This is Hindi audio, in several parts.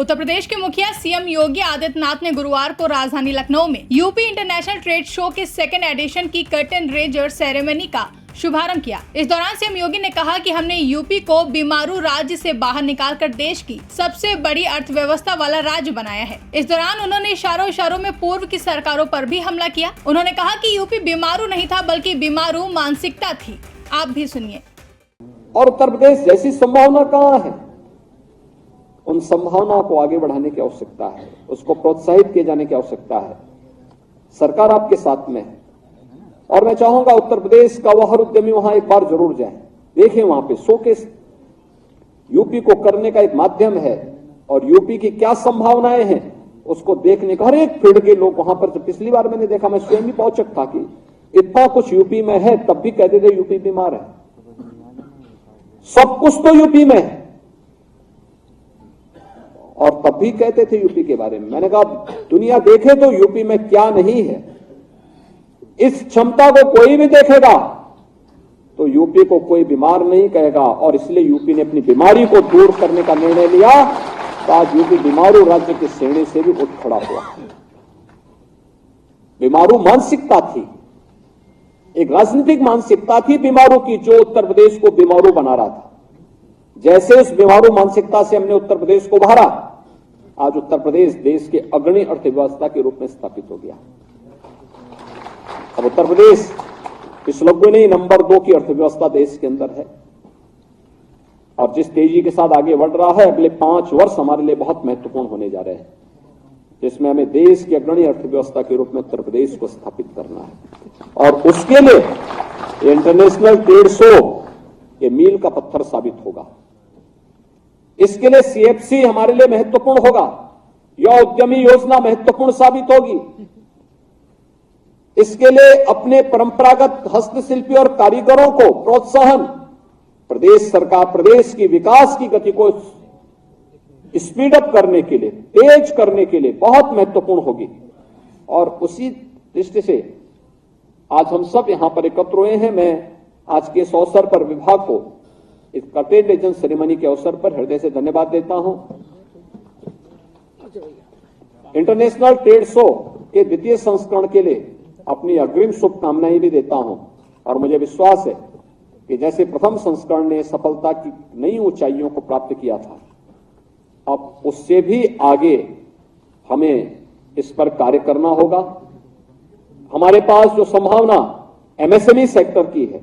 उत्तर प्रदेश के मुखिया सीएम योगी आदित्यनाथ ने गुरुवार को राजधानी लखनऊ में यूपी इंटरनेशनल ट्रेड शो के सेकेंड एडिशन की कर्टन रेजर सेरेमनी का शुभारंभ किया। इस दौरान सीएम योगी ने कहा कि हमने यूपी को बीमारू राज्य से बाहर निकालकर देश की सबसे बड़ी अर्थव्यवस्था वाला राज्य बनाया है। इस दौरान उन्होंने इशारों में पूर्व की सरकारों पर भी हमला किया। उन्होंने कहा कि यूपी बीमारू नहीं था बल्कि बीमारू मानसिकता थी। आप भी सुनिए। और उत्तर प्रदेश जैसी संभावना कहाँ है? उन संभावनाओं को आगे बढ़ाने की आवश्यकता है, उसको प्रोत्साहित किए जाने की आवश्यकता है। सरकार आपके साथ में है और मैं चाहूंगा उत्तर प्रदेश का वह हर उद्यमी वहां एक बार जरूर जाए, देखें वहां पे शोकेस यूपी को करने का एक माध्यम है और यूपी की क्या संभावनाएं हैं उसको देखने का हर एक फील्ड के लोग वहां पर। पिछली बार मैंने देखा, मैं स्वयं भी पहुंचक था कि इतना कुछ यूपी में है, तब भी कहते थे यूपी बीमार है। सब कुछ तो यूपी में है और तब भी कहते थे यूपी के बारे में। मैंने कहा दुनिया देखे तो यूपी में क्या नहीं है। इस क्षमता को कोई भी देखेगा तो यूपी को कोई बीमार नहीं कहेगा और इसलिए यूपी ने अपनी बीमारी को दूर करने का निर्णय लिया तो आज यूपी बीमारू राज्य की श्रेणी से भी उठ खड़ा हुआ। बीमारू मानसिकता थी, एक राजनीतिक मानसिकता थी बीमारू की, जो उत्तर प्रदेश को बीमारू बना रहा था। जैसे उस बीमारू मानसिकता से हमने उत्तर प्रदेश को उभारा, आज उत्तर प्रदेश देश के अग्रणी अर्थव्यवस्था के रूप में स्थापित हो गया। अब उत्तर प्रदेश पिछले नहीं नंबर 2 की अर्थव्यवस्था देश के अंदर है और जिस तेजी के साथ आगे बढ़ रहा है, अगले 5 वर्ष हमारे लिए बहुत महत्वपूर्ण होने जा रहे हैं, जिसमें हमें देश की अग्रणी अर्थव्यवस्था के रूप में उत्तर प्रदेश को स्थापित करना है और उसके लिए इंटरनेशनल ट्रेड शो ये मील का पत्थर साबित होगा। इसके लिए सीएफसी हमारे लिए महत्वपूर्ण होगा, यह उद्यमी योजना महत्वपूर्ण साबित होगी। इसके लिए अपने परंपरागत हस्तशिल्पी और कारीगरों को प्रोत्साहन, प्रदेश सरकार प्रदेश की विकास की गति को स्पीड अप करने के लिए, तेज करने के लिए बहुत महत्वपूर्ण होगी। और उसी दृष्टि से आज हम सब यहां पर एकत्र हुए हैं। मैं आज के इस अवसर पर विभाग को इस कर्टेन रेजर सेरेमनी के अवसर पर हृदय से धन्यवाद देता हूं। इंटरनेशनल ट्रेड शो के द्वितीय संस्करण के लिए अपनी अग्रिम शुभकामनाएं भी देता हूं और मुझे विश्वास है कि जैसे प्रथम संस्करण ने सफलता की नई ऊंचाइयों को प्राप्त किया था, अब उससे भी आगे हमें इस पर कार्य करना होगा। हमारे पास जो संभावना एमएसएमई सेक्टर की है,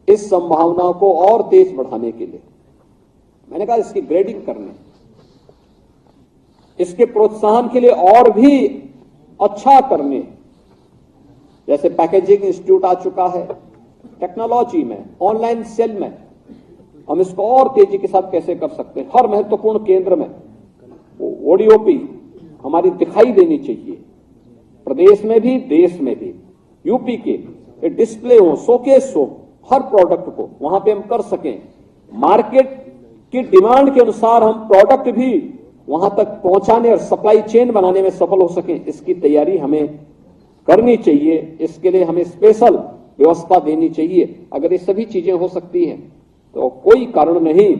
इस संभावना को और तेज बढ़ाने के लिए मैंने कहा इसकी ग्रेडिंग करने, इसके प्रोत्साहन के लिए और भी अच्छा करने, जैसे पैकेजिंग इंस्टीट्यूट आ चुका है, टेक्नोलॉजी में, ऑनलाइन सेल में, हम इसको और तेजी के साथ कैसे कर सकते हैं। हर महत्वपूर्ण केंद्र में ओडीओपी हमारी दिखाई देनी चाहिए, प्रदेश में भी देश में भी। यूपी के डिस्प्ले हो, शोकेस हो, हर प्रोडक्ट को वहां पे हम कर सकें। मार्केट की डिमांड के अनुसार हम प्रोडक्ट भी वहां तक पहुंचाने और सप्लाई चेन बनाने में सफल हो सकें, इसकी तैयारी हमें करनी चाहिए। इसके लिए हमें स्पेशल व्यवस्था देनी चाहिए। अगर ये सभी चीजें हो सकती हैं तो कोई कारण नहीं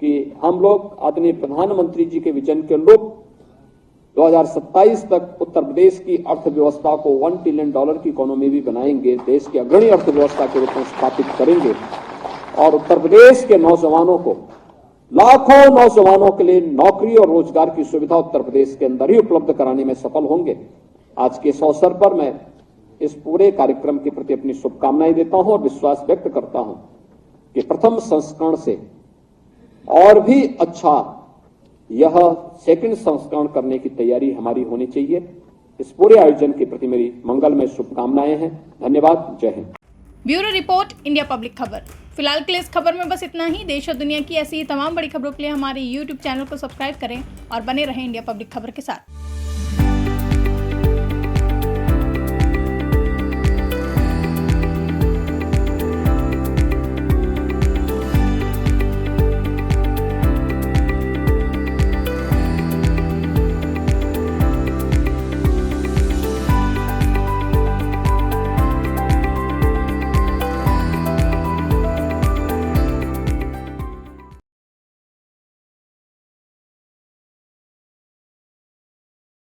कि हम लोग आदरणीय प्रधानमंत्री जी के विजन के अनुरूप 2027 तक उत्तर प्रदेश की अर्थव्यवस्था को $1 ट्रिलियन की इकोनॉमी भी बनाएंगे, देश की अग्रणी अर्थव्यवस्था के रूप में स्थापित करेंगे और उत्तर प्रदेश के नौजवानों को, लाखों नौजवानों के लिए नौकरी और रोजगार की सुविधा उत्तर प्रदेश के अंदर ही उपलब्ध कराने में सफल होंगे। आज के इस अवसर पर मैं इस पूरे कार्यक्रम के प्रति अपनी शुभकामनाएं देता हूं और विश्वास व्यक्त करता हूं कि प्रथम संस्करण से और भी अच्छा यह सेकंड संस्करण करने की तैयारी हमारी होनी चाहिए। इस पूरे आयोजन के प्रति मेरी मंगलमय शुभकामनाएं हैं। धन्यवाद। जय Hind. Bureau report, India public खबर। फिलहाल के लिए इस खबर में बस इतना ही। देश और दुनिया की ऐसी ही तमाम बड़ी खबरों के लिए हमारे YouTube चैनल को सब्सक्राइब करें और बने रहें इंडिया पब्लिक खबर के साथ।